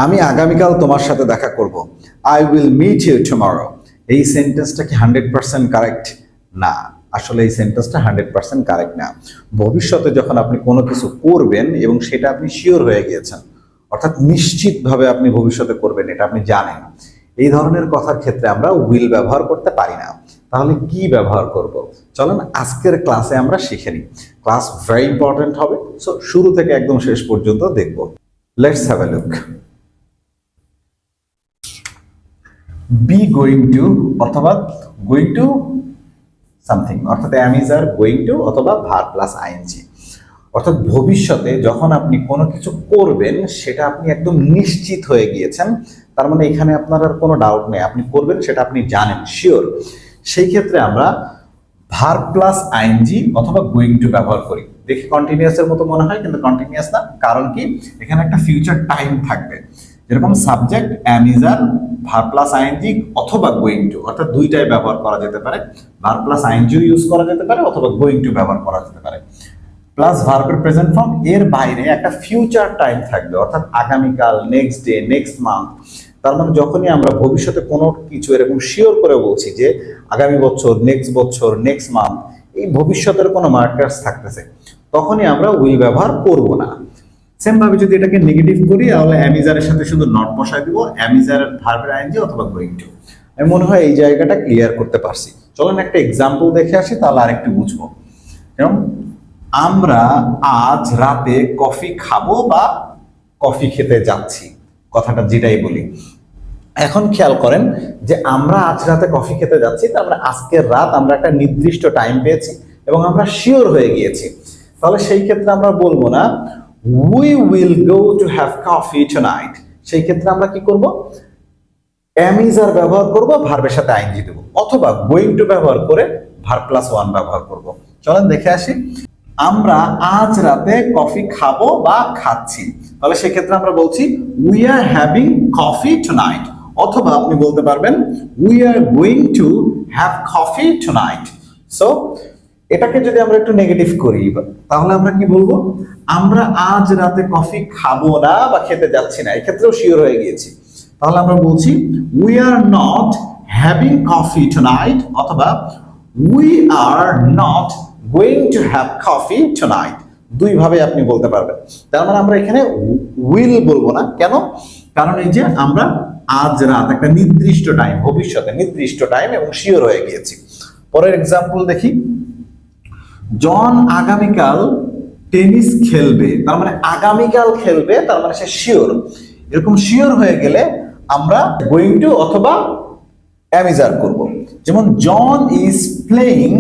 আমি আগামীকাল তোমার সাথে দেখা করব। I will meet you tomorrow. এই সেন্টেন্সটা কি 100% কারেক্ট? না, আসলে এই সেন্টেন্সটা 100% কারেক্ট না। ভবিষ্যতে যখন আপনি কোনো কিছু করবেন এবং সেটা আপনি শিওর হয়ে গিয়েছেন, অর্থাৎ নিশ্চিতভাবে আপনি ভবিষ্যতে করবেন, এটা আপনি জানেন, এই ধরনের কথার ক্ষেত্রে আমরা উইল ব্যবহার করতে পারি না। তাহলে কি ব্যবহার করব? চলেন আজকের ক্লাসে আমরা শিখে নিই। ক্লাস ভেরি ইম্পর্টেন্ট হবে, সো শুরু থেকে একদম শেষ পর্যন্ত দেখব। Let's have a look. Be going to অথবা গোয়িং টু সামথিং, অর্থাৎ অ্যাম ইজ আর গোয়িং টু অথবা ভার্ব প্লাস আইএনজি। অর্থাৎ ভবিষ্যতে যখন আপনি কোনো কিছু করবেন সেটা আপনি একদম নিশ্চিত হয়ে গিয়েছেন, তার মানে এখানে আপনার আর কোনো ডাউট নেই, আপনি করবেন সেটা আপনি জানেন, শিওর। সেই ক্ষেত্রে আমরা ভার্ব প্লাস আইএনজি অথবা গোয়িং টু ব্যবহার করি। দেখি কন্টিনিউয়াসের মতো মনে হয়, কিন্তু কন্টিনিউয়াস না। কারণ কি, এখানে একটা ফিউচার টাইম থাকবে। যেরকম subject am is are, verb plus ING অথবা গোয়িং টু, অর্থাৎ দুইটাই ব্যবহার করা যেতে পারে। ভার্ব প্লাস আইএনজিও ইউজ করা যেতে পারে অথবা গোয়িং টু ব্যবহার করা যেতে পারে। প্লাস ভার্বের প্রেজেন্ট ফর্ম, এর বাইরে একটা ফিউচার টাইম থাকবে, অর্থাৎ আগামীকাল, নেক্সট ডে, নেক্সট মান্থ। তার মানে যখনই আমরা ভবিষ্যতে কোনো কিছু এরকম শিওর করে বলছি যে আগামী বছর, নেক্সট মান্থ, এই ভবিষ্যতের কোনো মার্কার্স থাকতেছে, তখনই আমরা উইল ব্যবহার করব না। সেম ভাবে যদি এটাকে নেগেটিভ করি, তাহলে অ্যামিজারের সাথে শুধু নট বসায় দিব, অ্যামিজারের ভার্বের আইএনজি অথবা গোয়িং টু। আমি মনে হয় এই জায়গাটা ক্লিয়ার করতে পারছি। চলেন একটা এক্সাম্পল দেখে আসি, তাহলে আরেকটু বুঝবো। যেমন আমরা আজ রাতে কফি খাবো বা কফি খেতে যাচ্ছি, কথাটা যেটাই বলি। এখন খেয়াল করেন যে আমরা আজ রাতে কফি খেতে যাচ্ছি, তার মানে আজকের রাত আমরা একটা নির্দিষ্ট টাইম পেয়েছি এবং আমরা শিওর হয়ে গিয়েছি। তাহলে সেই ক্ষেত্রে আমরা বলবো না we will go to have coffee tonight. সেই ক্ষেত্রে আমরা কি করব? অ্যাম ইজ আর ব্যবহার করব, ভার্বের সাথে আইএনজি দেব, অথবা গোয়িং টু ব্যবহার করে ভার্ব প্লাস ওয়ান ব্যবহার করব। চলেন দেখে আসি। আমরা আজ রাতে কফি খাবো বা খাচ্ছি, তাহলে সেক্ষেত্রে আমরা বলছি we are having coffee tonight, অথবা আপনি বলতে পারবেন we are going to have coffee tonight. So এটাকে যদি আমরা একটু নেগেটিভ করি, তাহলে আমরা কি বলবো? আমরা আজ রাতে কফি খাবো না বা খেতে যাচ্ছি না, এক্ষেত্রেও শিওর হয়ে গিয়েছি। তাহলে আমরা বলছি we are not having coffee tonight, অথবা we are not going to have coffee tonight. দুই ভাবে আপনি বলতে পারবেন। তার মানে আমরা এখানে উইল বলবো না। কেন? কারণ এই যে আমরা আজ রাত একটা নির্দিষ্ট টাইম, ভবিষ্যতে নির্দিষ্ট টাইম এবং শিওর হয়ে গিয়েছি। পরের এক্সাম্পল দেখি। জন আগামীকাল টেনিস খেলবে, তার মানে আগামীকাল খেলবে, তার মানে সে শিওর। এরকম শিওর হয়ে গেলে আমরা গোয়িং টু অথবা অ্যামিজার করব। যেমন John is playing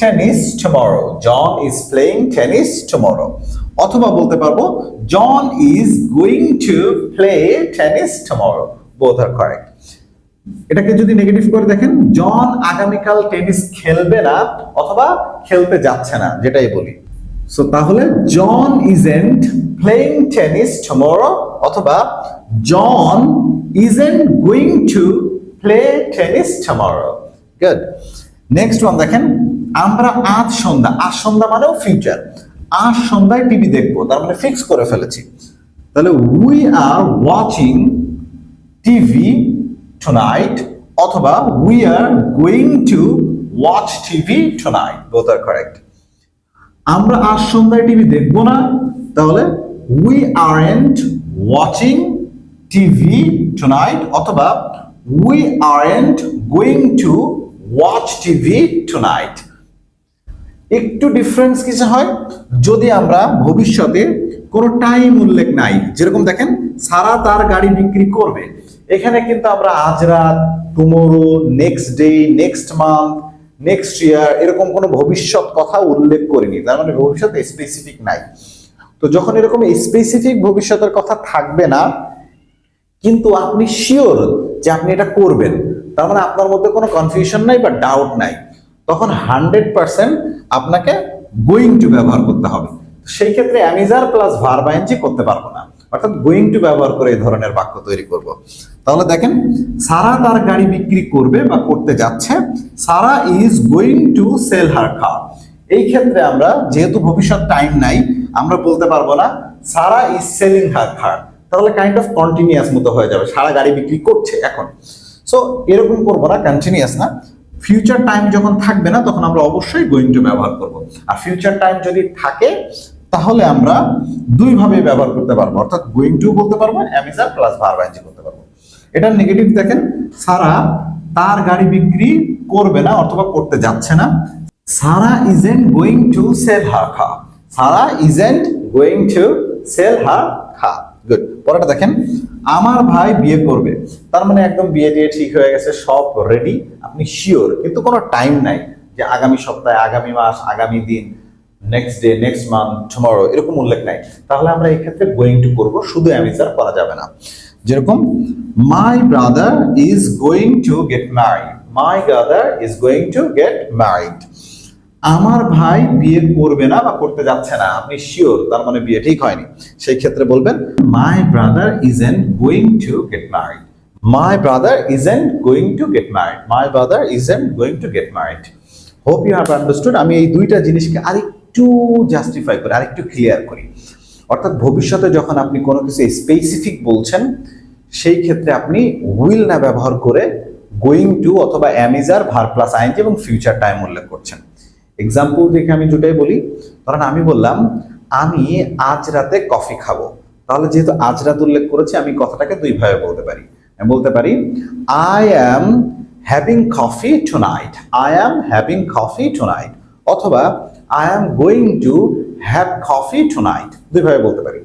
tennis tomorrow, John is playing tennis tomorrow. অথবা বলতে পারবো John is going to play tennis tomorrow. Both are correct. এটাকে যদি নেগেটিভ করে দেখেন, জন আগামীকাল টেনিস খেলবে না অথবা খেলতে যাচ্ছে না, যেটাই বলি। সো তাহলে John isn't playing tennis tomorrow, অথবা John isn't going to play tennis tomorrow. Good. Next one দেখেন, আমরা আজ সন্ধ্যা মানেও ফিউচার, আজ সন্ধ্যায় টিভি দেখবো, তার মানে ফিক্স করে ফেলেছি। তাহলে we are watching TV tonight, অথবা we are going to watch TV tonight. Both are correct. আমরা আজ সন্ধ্যায় টিভি দেখবো না, তাহলে we aren't watching TV tonight, অথবা we aren't going to watch TV tonight. একটু ডিফারেন্স কিছু হয় যদি আমরা ভবিষ্যতে কোনো টাইম উল্লেখ নাই। যেরকম দেখেন, সারা তার গাড়ি বিক্রি করবে, এখানে কিন্তু আমরা আজ রাত, tomorrow, next day, next month, next year, এরকম কোনো ভবিষ্যৎ কথা উল্লেখ করিনি। তার মানে ভবিষ্যৎ স্পেসিফিক নাই। তো যখন এরকম স্পেসিফিক ভবিষ্যতের কথা থাকবে না, কিন্তু আপনি শিওর যে আপনি এটা করবেন, তার মানে আপনার মধ্যে কোনো কনফিউশন নাই বা ডাউট নাই, তখন 100% আপনাকে গোয়িং টু ব্যবহার করতে হবে। সেই ক্ষেত্রে অ্যামিজার প্লাস ভার্ব আইএনজি করতে পারবো না, অর্থাৎ গোয়িং টু ব্যবহার করে এই ধরনের বাক্য তৈরি করব। তাহলে দেখেন, সারা তার গাড়ি বিক্রি করবে বা করতে যাচ্ছে, Sara is going to sell her car. এই ক্ষেত্রে আমরা যেহেতু ভবিষ্যৎ টাইম নাই, আমরা বলতে পারবো না সারা ইজ সেলিং হার কার, তাহলে কাইন্ড অফ কন্টিনিউয়াস মতো হয়ে যাবে, সারা গাড়ি বিক্রি করছে এখন। সো এরকম করবো না, কন্টিনিউয়াস না। ফিউচার টাইম যখন থাকবে না তখন আমরা অবশ্যই গোয়িং টু ব্যবহার করব। আর ফিউচার টাইম যদি থাকে তাহলে আমরা দুইভাবে ব্যবহার করতে পারবো, অর্থাৎ গোয়িং টু বলতে পারবো, am is plus verb ING করতে পারবো। এটার নেগেটিভ দেখেন, সারা তার গাড়ি বিক্রি করবে না অথবা করতে যাচ্ছে না। Sarah isn't going to sell her car. Sarah isn't going to sell her car. Good. পরেরটা দেখেন, আমার ভাই বিয়ে করবে। তার মানে একদম বিয়ে দিয়ে ঠিক হয়ে গেছে, সব রেডি, আপনি শিওর, কিন্তু কোনো টাইম নাই যে আগামী সপ্তাহে, আগামী মাস, আগামী দিন, next day, next month, tomorrow, এরকম উল্লেখ নাই। তাহলে আমরা এই ক্ষেত্রে গোয়িং টু করব, শুধু অ্যামিজার করা যাবে না। যেরকম my brother is going to get married. My brother is going to get married. আমার ভাই বিয়ে করবে না বা করতে যাচ্ছে না, আপনি শিওর, তার মানে বিয়ে ঠিক হয়নি। সেই ক্ষেত্রে বলবেন my brother isn't going to get married. My brother isn't going to get married. My brother isn't going to get married. Hope you have understood. আমি এই দুইটা জিনিসকে আরেকটু জাস্টিফাই করি, আরেকটু ক্লিয়ার করি। অর্থাৎ ভবিষ্যতে যখন আপনি কোনো কিছু স্পেসিফিক বলছেন, সেই ক্ষেত্রে আপনি উইল না ব্যবহার করে গোয়িং টু অথবা অ্যামিজার, ভার্ব প্লাস আইএনজি এবং ফিউচার টাইম উল্লেখ করছেন। এক্সাম্পল দেখে আমি দুটাই বলি। ধরেন আমি বললাম আমি আজ রাতে কফি খাবো, তাহলে যেহেতু আজ রাত উল্লেখ করেছি, আমি কথাটাকে দুইভাবে বলতে পারি। আমি বলতে পারি I am having coffee tonight. I am having coffee tonight, অথবা I am going to have coffee tonight, দুইভাবে বলতে পারি।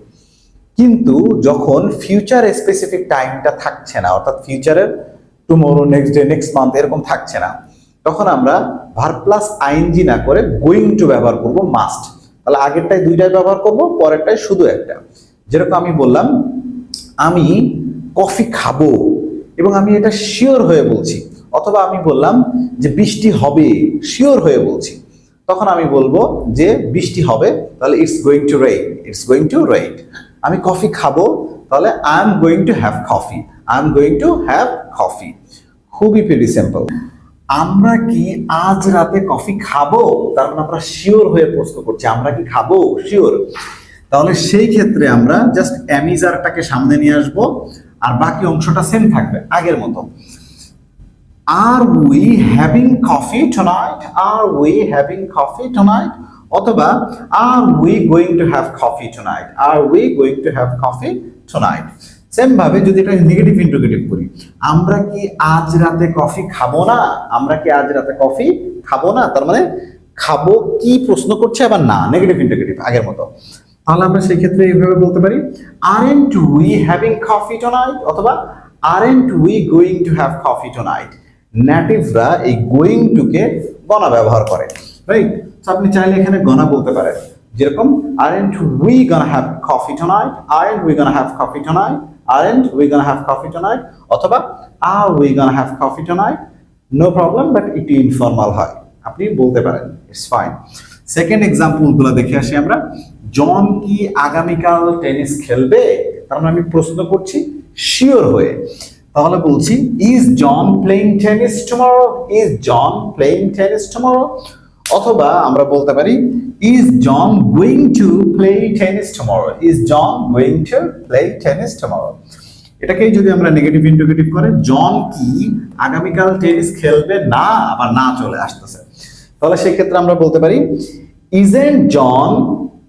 কিন্তু যখন ফিউচার স্পেসিফিক টাইমটা থাকছে না, অর্থাৎ ফিউচারের tomorrow, next day, next month এরকম থাকছে না, তখন আমরা ভার্ব প্লাস আইএনজি না করে গোয়িং টু ব্যবহার করব মাস্ট। তাহলে আগেরটাই দুইটাই ব্যবহার করব, পরেরটাই শুধু একটা। যেরকম আমি বললাম আমি কফি খাবো এবং আমি এটা শিওর হয়ে বলছি, অথবা আমি বললাম যে বৃষ্টি হবে, শিওর হয়ে বলছি, তখন আমি বলবো যে বৃষ্টি হবে, তাহলে it's going to rain. It's going to rain. আমি কফি খাবো, তাহলে I am going to have coffee. I am going to have coffee. খুবই ভেরি সিম্পল। আমরা কি আজ রাতে কফি খাবো, তার মানে আমরা শিওর হয়ে প্রশ্ন করছি, আমরা কি খাবো, শিওর। তাহলে সেই ক্ষেত্রে আমরা জাস্ট অ্যামিজারটাকে সামনে নিয়ে আসবো, আর বাকি অংশটা সেম থাকবে আগের মতো। Are we having coffee tonight. Are we having coffee tonight, অথবা are we going to have coffee tonight. Are we going to have coffee tonight. Same ভাবে যদি এটা নেগেটিভ ইন্টিগ্রেটিভ করি, আমরা কি আজ রাতে কফি খাবো না। আমরা কি আজ রাতে কফি খাবো না, তার মানে খাবো কি প্রশ্ন করছে, আবার না, নেগেটিভ ইন্টিগ্রেটিভ আগের মতো। তাহলে আমরা সেই ক্ষেত্রে এইভাবে বলতে পারি aren't we having coffee tonight, অথবা aren't we going to have coffee tonight. নেটিভরা এই গোয়িং টু কে গণা ব্যবহার করে, রাইট? তো আপনি চাইলে এখানে গণা বলতে পারেন, যেরকম aren't we gonna have coffee tonight. Aren't we gonna have coffee tonight. Aren't we gonna have coffee tonight? অথবা are we gonna have coffee tonight? No problem, but একটু ইনফর্মাল হয়, আপনি বলতে পারেন, ইটস ফাইন। সেকেন্ড এক্সাম্পল গুলো দেখে আসি আমরা। জন কি আগামীকাল টেনিস খেলবে, তার মানে আমি প্রশ্ন করছি শিওর হয়ে, তাহলে বলছি is John playing tennis tomorrow. Is John playing tennis tomorrow, অথবা আমরা বলতে পারি is John going to play tennis tomorrow. Is John going to play tennis tomorrow. এটাকেই যদি আমরা নেগেটিভ ইন্টিগ্রেটিভ করে জন কি আগামীকাল টেনিস খেলবে না, আবার না চলে আসতেছে, তাহলে সেই ক্ষেত্রে আমরা বলতে পারি isn't John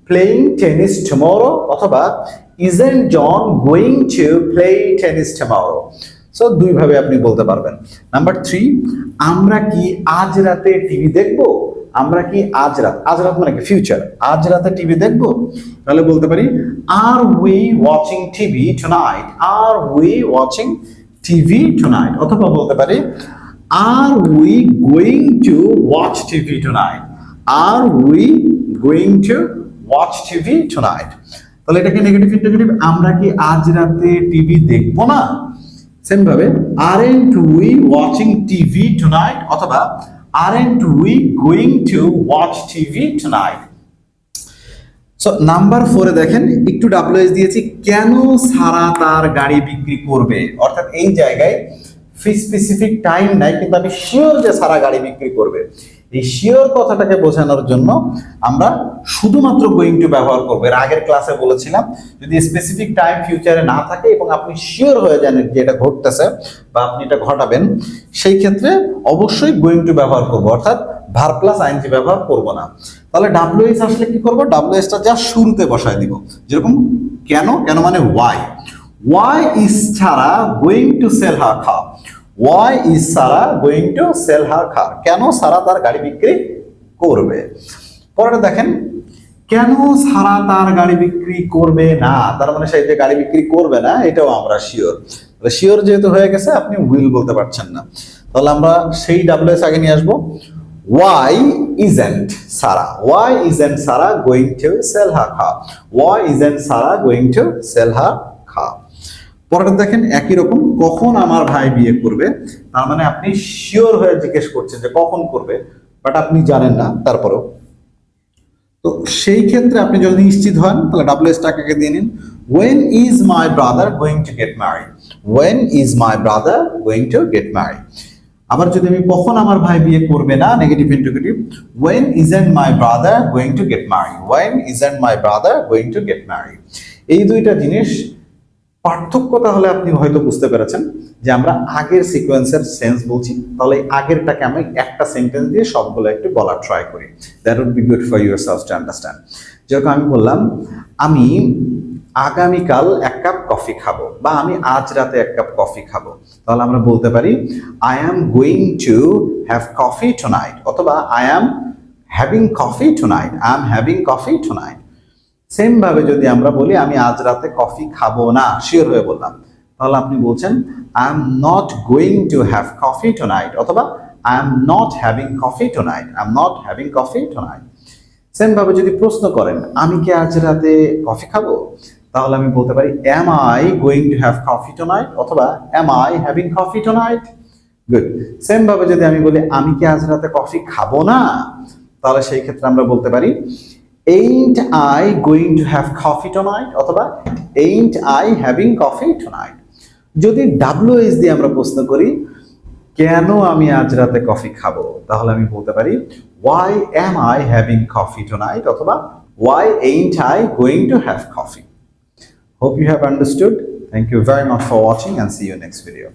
playing tennis tomorrow, অথবা isn't John going to play tennis tomorrow. So দুইভাবে আপনি বলতে পারবেন। নাম্বার 3, আমরা কি আজ রাতে টিভি দেখবো। আমরা কি আজ রাত, আজ রাত মানে কি ফিউচার, আজ রাতে টিভি দেখবো, তাহলে বলতে পারি are we watching TV tonight. Are we watching TV tonight, অথবা বলতে পারি are we going to watch TV tonight. Are we going to watch TV tonight. তাহলে এটাকে নেগেটিভ ইন্টিগ্রেটিভ, আমরা কি আজ রাতে টিভি দেখবো না। সেম ভাবে aren't we watching TV tonight, অথবা aren't we going to watch TV tonight? So number 4 এ দেখেন একটু ডাব্লিউএস দিয়েছি, কেন সারা তার গাড়ি বিক্রি করবে। অর্থাৎ এই জায়গায় স্পেসিফিক টাইম নাই, কিন্তু আমি শিওর যে সারা গাড়ি বিক্রি করবে। এই শিওর কথাটাকে বোঝানোর জন্য আমরা শুধুমাত্র গোয়িং টু ব্যবহার করবো। এর আগের ক্লাসে বলেছিলাম যদি স্পেসিফিক টাইম ফিউচারে না থাকে এবং আপনি শিওর হয়ে যান যে এটা ঘটতেছে বা আপনি এটা ঘটাবেন, সেই ক্ষেত্রে অবশ্যই গোয়িং টু ব্যবহার করবো, অর্থাৎ ভার্ব প্লাস আইএনজি ব্যবহার করব না। তাহলে ডাব্লিউএস আসলে কি করব? ডাব্লিউএসটা যা শুরুতে বসায় দিব, যেরকম কেন, কেন মানে why. Why is Sara going to sell her car? Why is Sara going to sell her car? কেন সারা তার গাড়ি বিক্রি করবে? পরে দেখেন, কেন সারা তার গাড়ি বিক্রি করবে না, তার মানে সে যে গাড়ি বিক্রি করবে না এটাও আমরা শিওর। শিওর যেহেতু হয়ে গেছে আপনি উইল বলতে পারছেন না, তাহলে আমরা সেই ডাব্লিউএস আগে নিয়ে আসবো। Why isn't Sarah? Why isn't Sarah going to sell her car? Why isn't Sarah going to sell her car? পরেরটা দেখেন একই রকম, কখন আমার ভাই বিয়ে করবে? তার মানে আপনি শিওর হয়ে জিজ্ঞেস করছেন যে কখন করবে, বাট আপনি জানেন না তারপরেও। তো সেই ক্ষেত্রে আপনি যদি নিশ্চিত হন তাহলে ডাব্লিউএস টাকে দিয়ে নিন। When is my brother going to get married? When is my brother going to get married? আবার যদি আমি কখন আমার ভাই বিয়ে করবে না, negative interrogative, when isn't my brother going to get married? When isn't my brother going to get married? এই দুইটা জিনিস পার্থক্য তাহলে আপনি হয়তো বুঝতে পেরেছেন যে আমরা আগের সিকোয়েন্সের সেন্স বলছি, তাহলে আগেরটাকে আমি একটা সেন্টেন্স দিয়ে সবগুলো একটু বলার ট্রাই করি। That would be good for yourself to understand. যেরকম আমি বললাম আমি আগামীকাল এক কাপ কফি খাবো, বা আমি আজ রাতে এক কাপ কফি খাবো, তাহলে আমরা বলতে পারি I am going to have coffee tonight, অথবা I am having coffee tonight, I am having coffee tonight. Same ভাবে যদি আমরা বলি আমি আজ রাতে কফি খাবো না, শিওর হয়ে বললাম, তাহলে আপনি বলছেন I am not going to have coffee tonight, অথবা I am not having coffee tonight, I am not having coffee tonight. Same ভাবে যদি প্রশ্ন করেন আমি কি আজ রাতে কফি খাবো, তাহলে আমি বলতে পারি am I going to have coffee tonight, অথবা am I having coffee tonight. Good. Same ভাবে যদি আমি বলি আমি কি আজ রাতে কফি খাবো না, তাহলে সেই ক্ষেত্রে আমরা বলতে পারি ain't I going to have coffee tonight, অথবা ain't I having coffee tonight। যদি WH দিয়ে আমরা প্রশ্ন করি কেন আমি আজ রাতে কফি খাবো, তাহলে আমি বলতে পারি why am I having coffee tonight, অথবা why ain't I going to have coffee। Hope you have understood. Thank you very much for watching and see you next video.